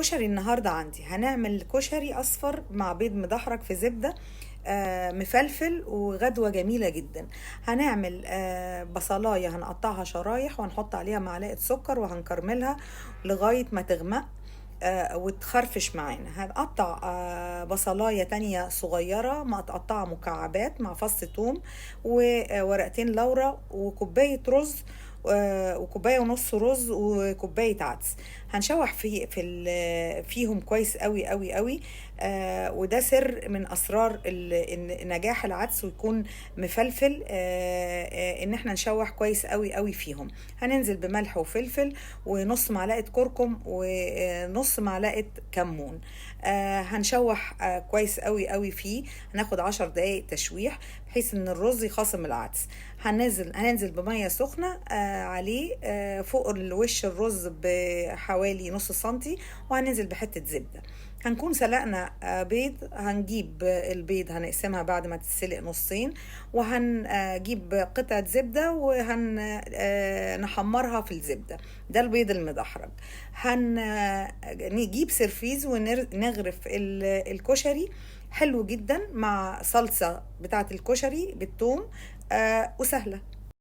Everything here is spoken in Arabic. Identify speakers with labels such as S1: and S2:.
S1: الكشري النهاردة عندي هنعمل كشري أصفر مع بيض مدحرج في زبدة مفلفل وغدوة جميلة جدا. هنعمل بصلاية هنقطعها شرايح وهنحط عليها معلقة سكر وهنكرملها لغاية ما تغمق وتخرفش معانا. هنقطع بصلاية تانية صغيرة مقطعة مكعبات مع فص ثوم وورقتين لورا وكوباية رز وكوبايه ونص رز وكوبايه عدس. هنشوح فيهم كويس قوي قوي قوي. وده سر من اسرار نجاح العدس ويكون مفلفل. ان احنا نشوح كويس قوي قوي فيهم. هننزل بملح وفلفل ونص معلقه كركم ونص معلقه كمون. هنشوح كويس قوي قوي فيه. هناخد 10 دقايق تشويح بحيث ان الرز يخاصم العدس. هننزل بميه سخنه عليه فوق الوش الرز بحوالي نص سنتي، وهننزل بحته زبده. هنكون سلقنا بيض. هنجيب البيض هنقسمها بعد ما تتسلق نصين، وهنجيب قطعة زبدة وهنحمرها في الزبدة. ده البيض المدحرج. هنجيب سرفيز ونغرف الكشري حلو جدا مع صلصة بتاعة الكشري بالثوم وسهلة.